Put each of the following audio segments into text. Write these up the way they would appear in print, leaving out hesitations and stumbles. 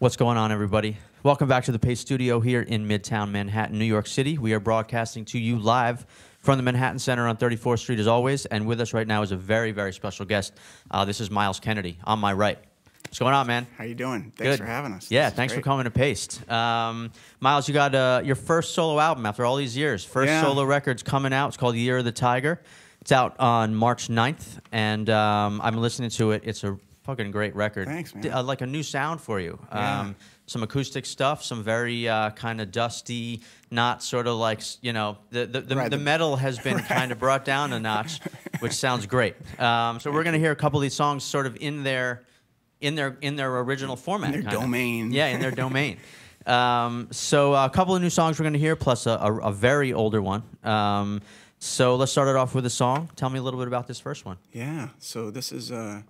What's going on, everybody? Welcome back to the Pace Studio here in Midtown Manhattan, New York City. We are broadcasting to you live from the Manhattan Center on 34th Street as always, and with us right now is a very, very special guest. This is Myles Kennedy on my right. What's going on, man? How you doing? Thanks for having us. Yeah, thanks for coming to Paste. Myles, you got your first solo album after all these years. First solo record's coming out. It's called Year of the Tiger. It's out on March 9th, and I'm listening to it. It's a fucking great record. Thanks, man. Like a new sound for you. Yeah. Some acoustic stuff, some very kind of dusty, not sort of like, you know, the metal has been kind of brought down a notch, which sounds great. So we're gonna hear a couple of these songs sort of in their original format. In their domain. Yeah, in their domain. So a couple of new songs we're gonna hear, plus a very older one. So let's start it off with a song. Tell me a little bit about this first one. Yeah. So this is a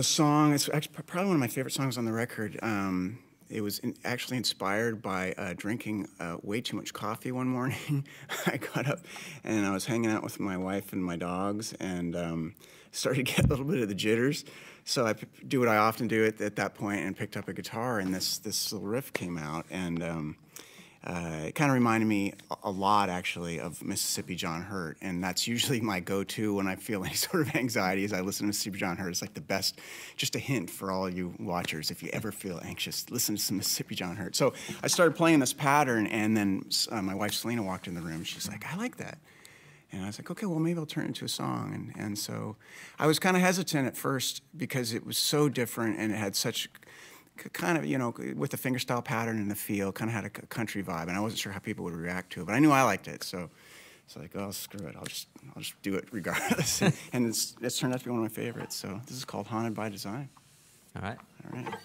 song. It's actually probably one of my favorite songs on the record. It was actually inspired by drinking way too much coffee one morning. I got up and I was hanging out with my wife and my dogs, and started to get a little bit of the jitters. So I do what I often do at that point, and picked up a guitar, and this little riff came out, and it kind of reminded me a lot, actually, of Mississippi John Hurt, and that's usually my go-to when I feel any sort of anxiety. Is I listen to Mississippi John Hurt. It's like the best. Just a hint for all you watchers: if you ever feel anxious, listen to some Mississippi John Hurt. So I started playing this pattern, and then my wife Selena walked in the room. She's like, "I like that." And I was like, okay, well, maybe I'll turn it into a song. And so I was kind of hesitant at first because it was so different, and it had such kind of, you know, with the fingerstyle pattern and the feel, kind of had a country vibe, and I wasn't sure how people would react to it, but I knew I liked it. So it's like, oh, screw it, I'll just do it regardless. And it's turned out to be one of my favorites. So this is called Haunted by Design. All right. All right.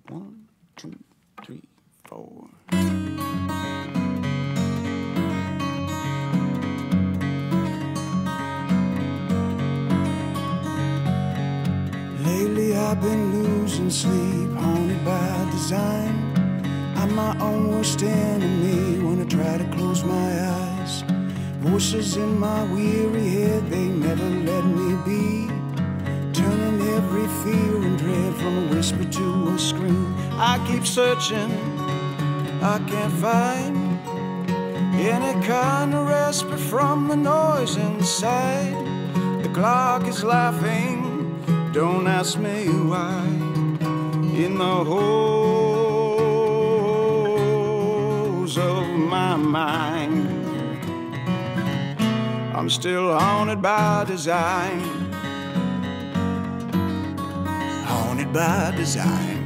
1, 2, 3, 4. Lately I've been losing sleep, haunted by design. I'm my own worst enemy when I try to close my eyes. Voices in my weary head, they never let me be. Turning every fear and dread from a whisper to a scream. I keep searching, I can't find any kind of respite from the noise inside. The clock is laughing, don't ask me why. In the holes of my mind, I'm still haunted by design. Haunted by design.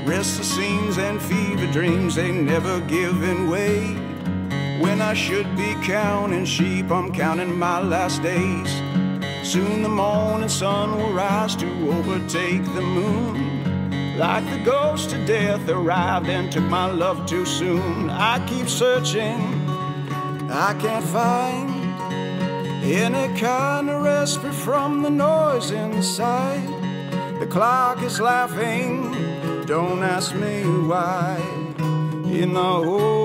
Restless scenes and fever dreams, they never giving way. When I should be counting sheep, I'm counting my last days. Soon the morning sun will rise to overtake the moon. Like the ghost of death arrived and took my love too soon. I keep searching, I can't find any kind of respite from the noise inside. The clock is laughing, don't ask me why. In the holes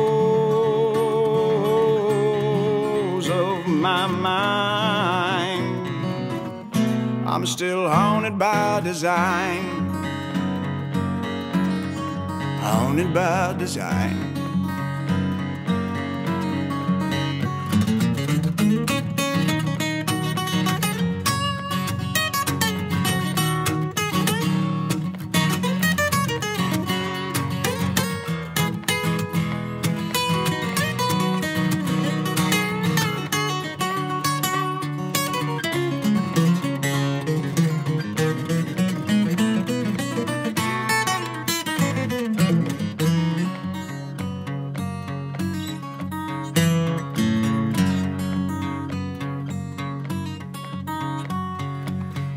of my mind, I'm still haunted by design. Haunted by design.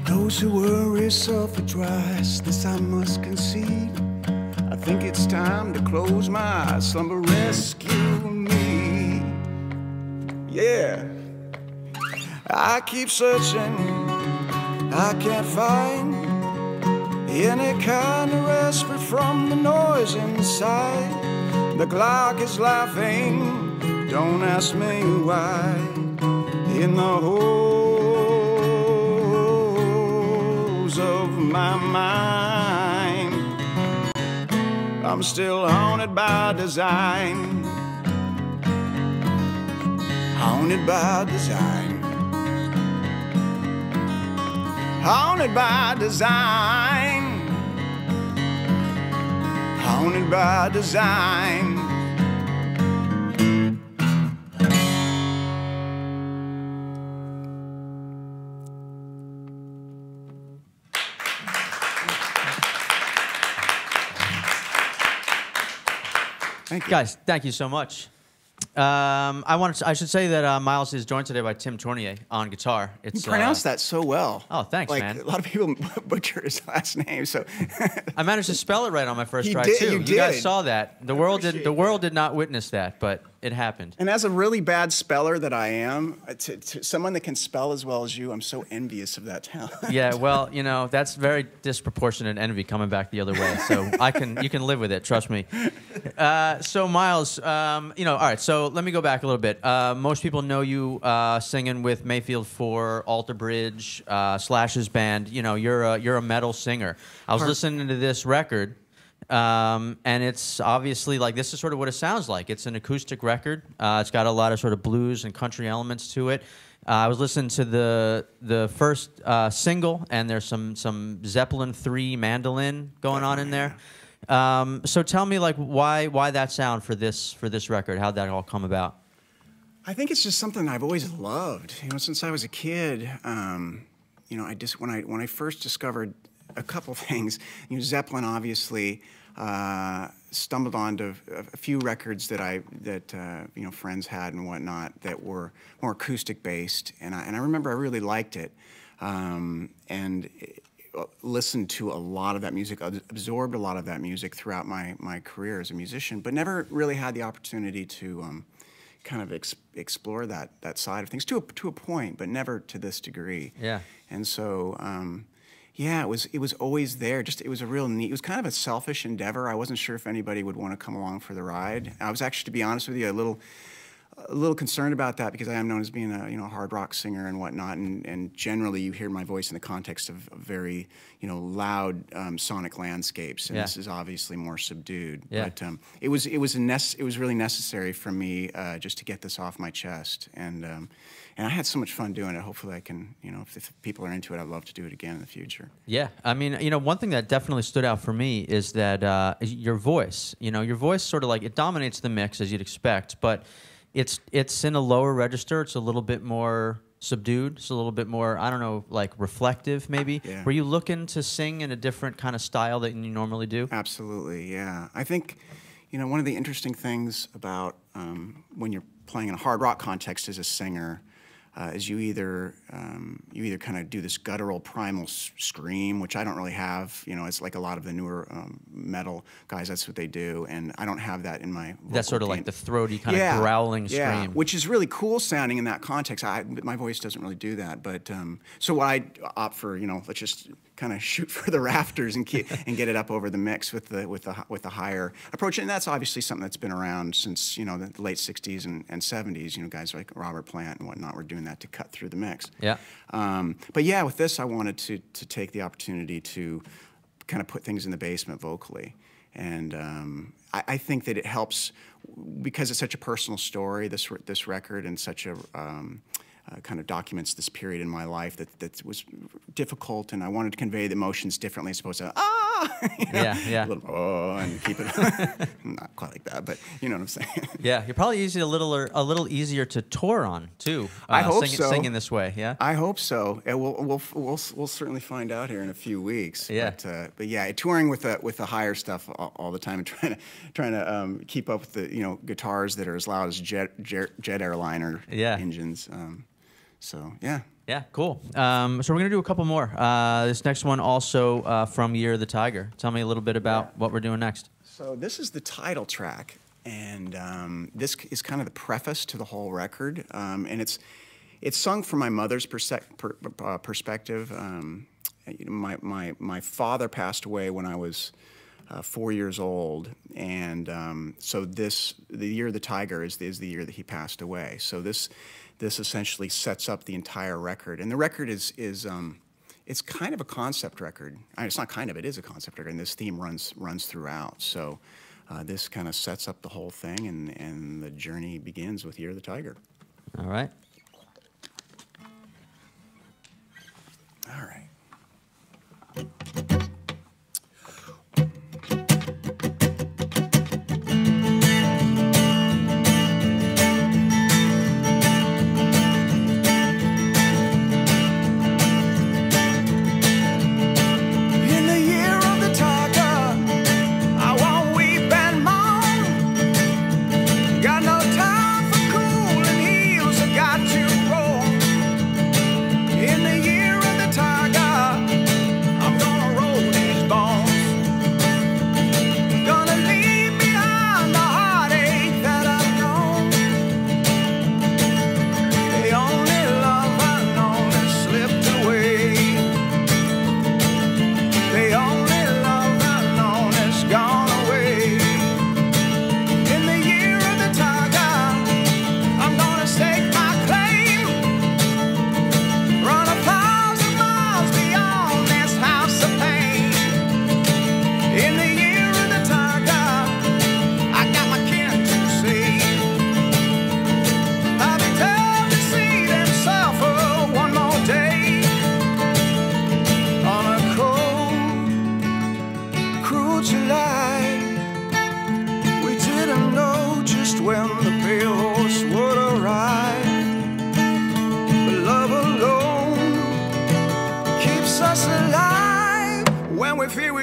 Those who worry suffer twice, this I must concede. I think it's time to close my eyes, slumber rescue me. Yeah, I keep searching, I can't find any kind of respite from the noise inside. The clock is laughing, don't ask me why. In the holes my mind. I'm still haunted by design. Haunted by design. Haunted by design. Haunted by design. Thank you. Guys, thank you so much. I should say that Myles is joined today by Tim Tournier on guitar. You pronounced that so well. Oh, thanks, man. A lot of people butcher his last name, so I managed to spell it right on my first try too. You guys saw that. The world did not witness that, but it happened. And as a really bad speller that I am, to someone that can spell as well as you, I'm so envious of that talent. Yeah, well, you know, that's very disproportionate envy coming back the other way. So you can live with it, trust me. So Myles, you know, all right. So let me go back a little bit. Most people know you singing with Mayfield for Alter Bridge, Slash's band. You know, you're a metal singer. I was listening to this record. And it's obviously like this is sort of what it sounds like. It's an acoustic record. It's got a lot of sort of blues and country elements to it. I was listening to the first single, and there's some Zeppelin 3 mandolin going on in there. So tell me, like, why that sound for this record? How'd that all come about? I think it's just something I've always loved. You know, since I was a kid. You know, when I first discovered a couple things, you know, Zeppelin obviously. Stumbled onto a few records that you know, friends had and whatnot that were more acoustic based, and I remember I really liked it, and listened to a lot of that music, absorbed a lot of that music throughout my career as a musician, but never really had the opportunity to kind of explore that side of things to a point, but never to this degree. Yeah, and so. Yeah, it was always there. Just it was a real neat. It was kind of a selfish endeavor. I wasn't sure if anybody would want to come along for the ride. I was actually, to be honest with you, a little concerned about that because I am known as being a hard rock singer and whatnot, and generally you hear my voice in the context of very loud sonic landscapes, and this is obviously more subdued. Yeah. But it was really necessary for me just to get this off my chest, and I had so much fun doing it. Hopefully I can, if people are into it, I'd love to do it again in the future. Yeah, I mean, one thing that definitely stood out for me is that your voice. Your voice sort of like it dominates the mix as you'd expect, but it's in a lower register. It's a little bit more subdued. It's a little bit more, I don't know, like reflective maybe. Yeah. Were you looking to sing in a different kind of style than you normally do? Absolutely, yeah. I think, one of the interesting things about when you're playing in a hard rock context as a singer is you either kind of do this guttural primal scream, which I don't really have. It's like a lot of the newer metal guys. That's what they do, and I don't have that in my vocal That's sort of game. like the throaty kind of growling scream. Yeah, which is really cool sounding in that context. My voice doesn't really do that, but so what I opt for, let's just kind of shoot for the rafters and get it up over the mix with the higher approach, and that's obviously something that's been around since the late '60s and '70s. Guys like Robert Plant and whatnot were doing that to cut through the mix. Yeah. But yeah, with this, I wanted to take the opportunity to kind of put things in the basement vocally, and I think that it helps because it's such a personal story. This record and such a kind of documents this period in my life that was difficult, and I wanted to convey the emotions differently as opposed to yeah, a little and keep it not quite like that, but you know what I'm saying. Yeah, you're probably a little easier to tour on too. I hope so. Singing this way, yeah. I hope so. We'll certainly find out here in a few weeks. Yeah, but yeah, touring with the higher stuff all the time and trying to keep up with the guitars that are as loud as jet airliner engines. So yeah. Yeah, cool. So we're going to do a couple more. This next one also from Year of the Tiger. Tell me a little bit about what we're doing next. So this is the title track, and this is kind of the preface to the whole record. And it's sung from my mother's perspective. My father passed away when I was 4 years old, and so the Year of the Tiger is the year that he passed away. So this essentially sets up the entire record, and the record is it's kind of a concept record. I mean, it's not kind of, it is a concept record, and this theme runs throughout. So this kind of sets up the whole thing, and the journey begins with Year of the Tiger. All right. All right.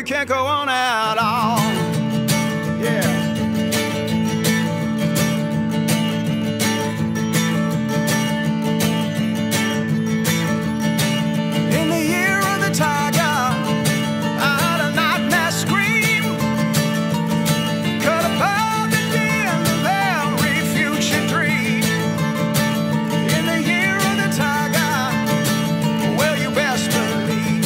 Can't go on at all. Yeah. In the year of the tiger, I had a nightmare scream. Could have heard the din of every future dream. In the year of the tiger, well, you best believe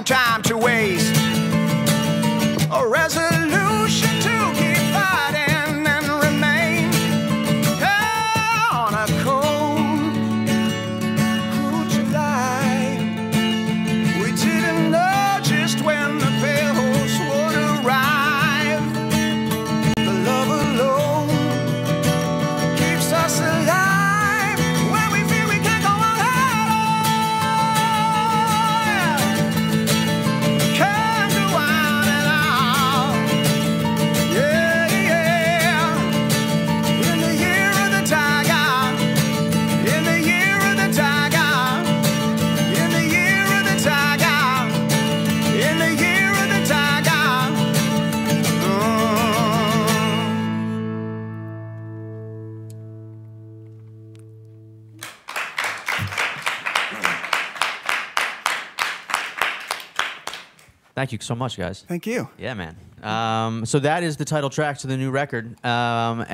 time to waste. A resolution to keep fighting and remain on a cold, cool July. We didn't know just when the pale horse would arrive. The love alone keeps us alive when we feel we can't go on. Thank you so much, guys. Thank you. Yeah, man. So that is the title track to the new record. As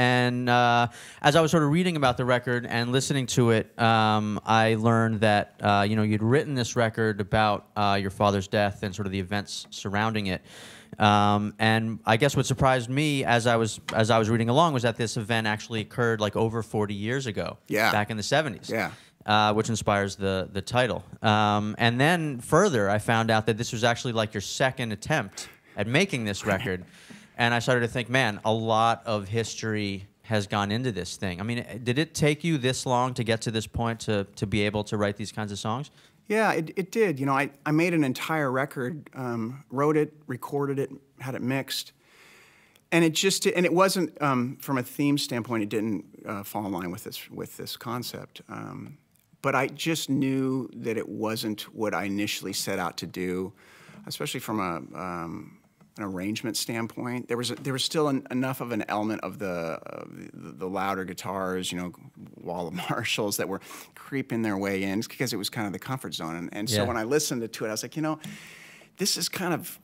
I was sort of reading about the record and listening to it, I learned that you'd written this record about your father's death and sort of the events surrounding it. And I guess what surprised me as I was reading along was that this event actually occurred like over 40 years ago. Yeah. Back in the 70s. Yeah. Which inspires the title. And then further, I found out that this was actually like your second attempt at making this record. And I started to think, man, a lot of history has gone into this thing. I mean, did it take you this long to get to this point to be able to write these kinds of songs? Yeah, it did. You know, I made an entire record, wrote it, recorded it, had it mixed. And it wasn't, from a theme standpoint, it didn't fall in line with this concept. But I just knew that it wasn't what I initially set out to do, especially from an arrangement standpoint. There was still enough of an element of the louder guitars, you know, wall of Marshalls that were creeping their way in, because it was kind of the comfort zone. And so when I listened to it, I was like, you know, this is kind of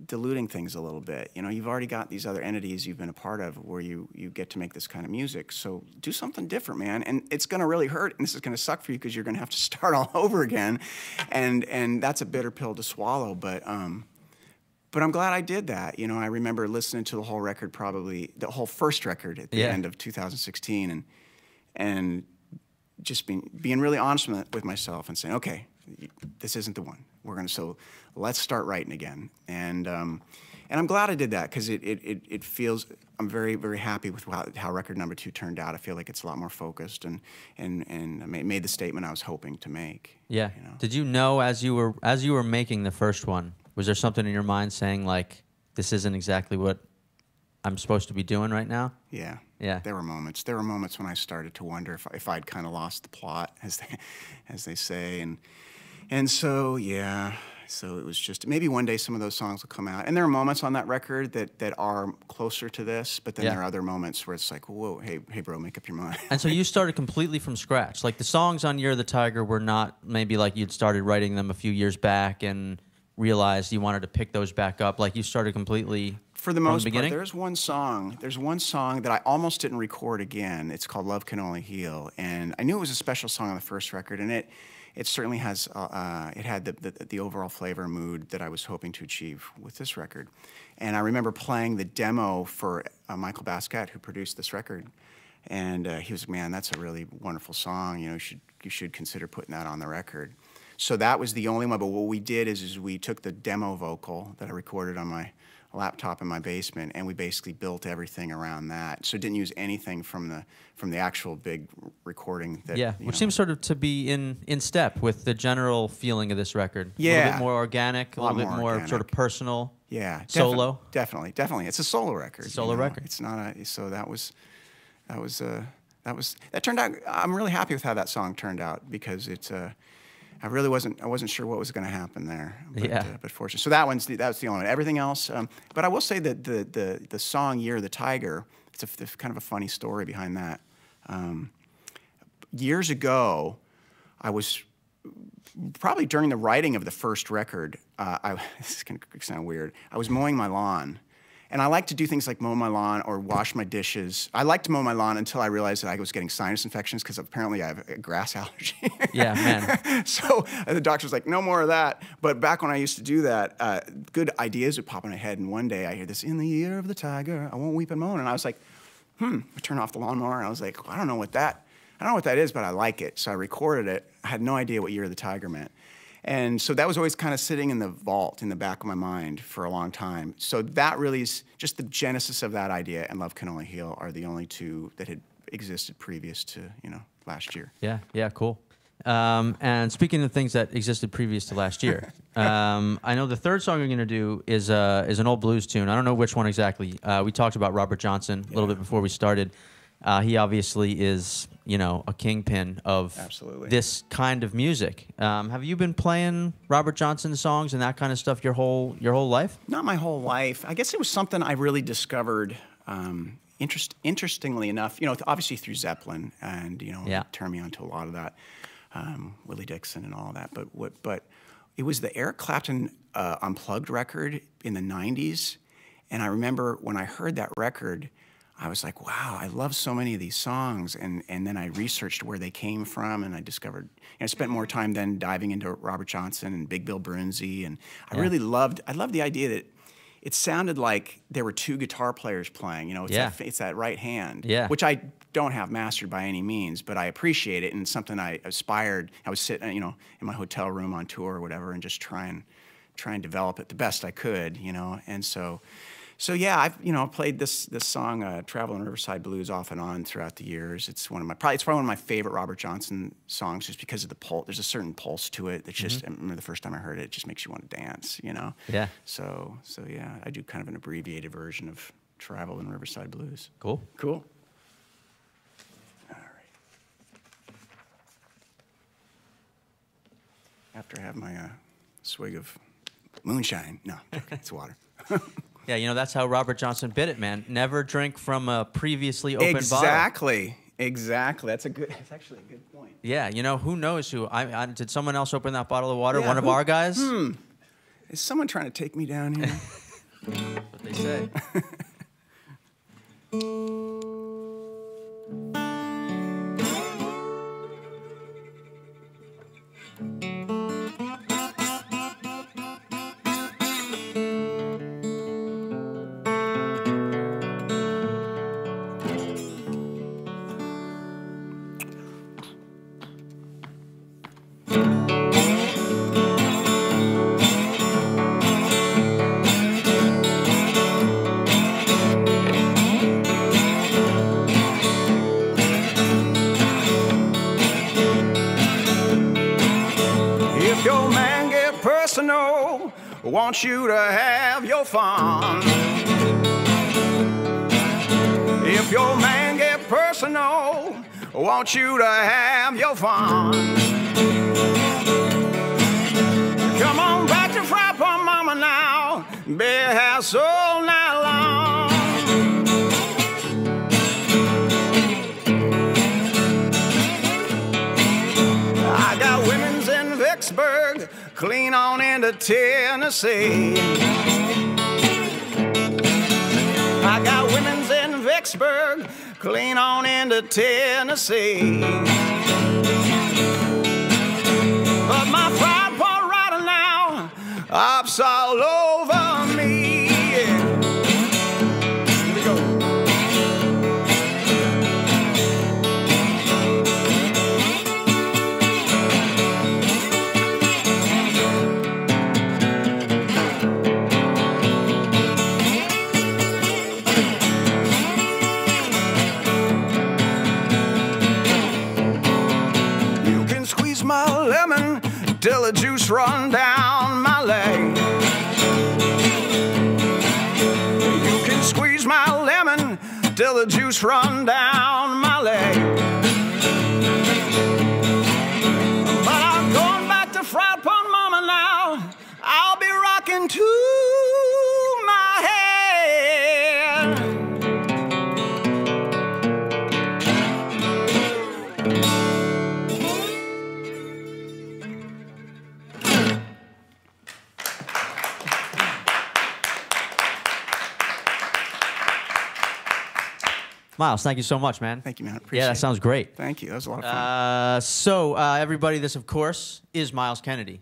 diluting things a little bit. You know, you've already got these other entities you've been a part of where you get to make this kind of music. So do something different, man. And it's going to really hurt, and this is going to suck for you because you're going to have to start all over again. And that's a bitter pill to swallow. But I'm glad I did that. You know, I remember listening to the whole record, probably the whole first record at the end of 2016, and just being really honest with myself and saying, okay, this isn't the one. So let's start writing again. And I'm glad I did that, because it feels, I'm very, very happy with how record number 2 turned out. I feel like it's a lot more focused and made the statement I was hoping to make. Yeah. You know? Did you know as you were making the first one, was there something in your mind saying like, this isn't exactly what I'm supposed to be doing right now? Yeah. Yeah. There were moments. There were moments when I started to wonder if I'd kind of lost the plot, as they say, and so yeah. So it was just, maybe one day some of those songs will come out. And there are moments on that record that are closer to this, but then there are other moments where it's like, whoa, hey bro, make up your mind. And so you started completely from scratch. Like the songs on Year of the Tiger were not maybe like you'd started writing them a few years back and realized you wanted to pick those back up. Like you started completely for the most beginning? Part. There's one song that I almost didn't record again. It's called Love Can Only Heal. And I knew it was a special song on the first record, and it certainly has, it had the overall flavor and mood that I was hoping to achieve with this record. And I remember playing the demo for Michael Basquiat, who produced this record. And he was, man, that's a really wonderful song. You know, you should consider putting that on the record. So that was the only one. But what we did is we took the demo vocal that I recorded on my laptop in my basement, and we basically built everything around that. So it didn't use anything from the actual big recording. That, which seems sort of to be in step with the general feeling of this record. Yeah, a little bit more organic, a little bit more sort of personal. Yeah, solo. Definitely. It's a solo record. It's a solo record. It's not a. So that turned out. I'm really happy with how that song turned out, because it's I wasn't sure what was going to happen there. But fortunately, so that was the only one. Everything else, but I will say that the song "Year of the Tiger," it's kind of a funny story behind that. Years ago, I was probably during the writing of the first record. This is going to sound weird. I was mowing my lawn. And I like to do things like mow my lawn or wash my dishes. I liked to mow my lawn until I realized that I was getting sinus infections, because apparently I have a grass allergy. Yeah, man. So the doctor was like, no more of that. But back when I used to do that, good ideas would pop in my head. And one day I hear this, "In the year of the tiger, I won't weep and moan." And I was like, I turned off the lawnmower, and I was like, I don't know what that is, but I like it. So I recorded it. I had no idea what Year of the Tiger meant. And so that was always kind of sitting in the vault in the back of my mind for a long time. So that really is just the genesis of that idea, and Love Can Only Heal are the only two that had existed previous to, last year. Yeah, cool. And speaking of things that existed previous to last year, I know the third song you're going to do is an old blues tune. I don't know which one exactly. We talked about Robert Johnson a little bit before we started. He obviously is, a kingpin of this kind of music. Have you been playing Robert Johnson songs and that kind of stuff your whole life? Not my whole life. I guess it was something I really discovered, interestingly enough, obviously through Zeppelin, and, turned me on to a lot of that, Willie Dixon and all of that. But it was the Eric Clapton Unplugged record in the 90s. And I remember when I heard that record, I was like, wow, I love so many of these songs. And then I researched where they came from, and I discovered, I spent more time then diving into Robert Johnson and Big Bill Brunsey. And I really loved the idea that it sounded like there were two guitar players playing. It's that right hand, which I don't have mastered by any means, but I appreciate it, and it's something I aspired. I was sitting, in my hotel room on tour or whatever, and just try and develop it the best I could, and So yeah, I've played this song, "Travel in Riverside Blues," off and on throughout the years. It's probably one of my favorite Robert Johnson songs, just because of the pulse. There's a certain pulse to it that just, I remember the first time I heard it, it just makes you want to dance, Yeah. So yeah, I do kind of an abbreviated version of "Travel in Riverside Blues." Cool. after I have my swig of moonshine. No, it's water. Yeah, you know, that's how Robert Johnson bit it, man. Never drink from a previously open bottle. Exactly. That's actually a good point. Yeah, you know, who knows who? Did someone else open that bottle of water? Yeah, one of our guys? Is someone trying to take me down here? That's what they say. Want you to have your fun. If your man get personal, want you to have your fun. Come on back to Fry Pond Mama now, bed house all night long. I got women's in Vicksburg, clean on into Tennessee. I got women's in Vicksburg, clean on into Tennessee. But my fried pork right now, ops all over me. Here we go. Till the juice run down my leg. You can squeeze my lemon till the juice run down my leg. But I'm going back to Fried Pond Mama now. I'll be rocking to my head. Myles, thank you so much, man. Thank you, man. Appreciate it. Yeah, that sounds great. Thank you. That was a lot of fun. Everybody, this, of course, is Myles Kennedy.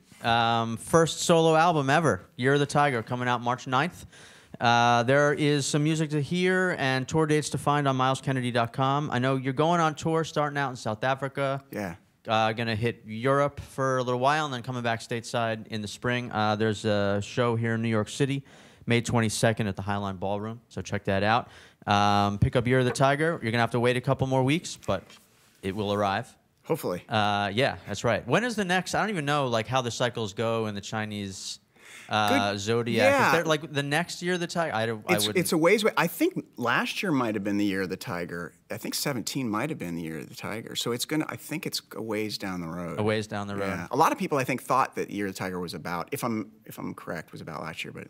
First solo album ever, Year of the Tiger, coming out March 9th. There is some music to hear and tour dates to find on MylesKennedy.com. I know you're going on tour, starting out in South Africa. Yeah. Going to hit Europe for a little while and then coming back stateside in the spring. There's a show here in New York City, May 22nd at the Highline Ballroom, so check that out. Pick up Year of the Tiger. You're going to have to wait a couple more weeks, but it will arrive. Hopefully. Yeah, that's right. When is the next? I don't even know like how the cycles go in the Chinese zodiac. Yeah. Is there, like the next Year of the Tiger? It's a ways away. I think last year might have been the Year of the Tiger. I think 17 might have been the Year of the Tiger. So it's gonna. I think it's a ways down the road. A ways down the road. Yeah. A lot of people I think thought that Year of the Tiger was about. If I'm correct, was about last year, but.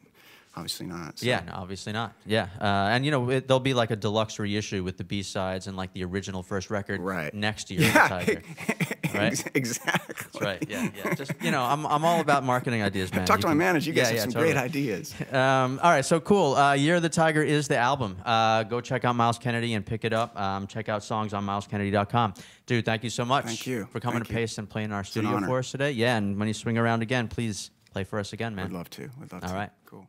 Obviously not. So. Yeah, no, obviously not. Yeah, and you know there'll be like a deluxe reissue with the B-sides and like the original first record next year. Yeah, Tiger, right? Exactly. That's right. Yeah, yeah. Just you know, I'm all about marketing ideas, man. Talk to my manager. You guys have some great ideas. All right, so cool. Year of the Tiger is the album. Go check out Myles Kennedy and pick it up. Check out songs on MylesKennedy.com. Dude, thank you so much. Thank you for coming to Pace and playing our studio for us today. Yeah, and when you swing around again, please play for us again, man. We'd love to. We'd love to. All right. Cool.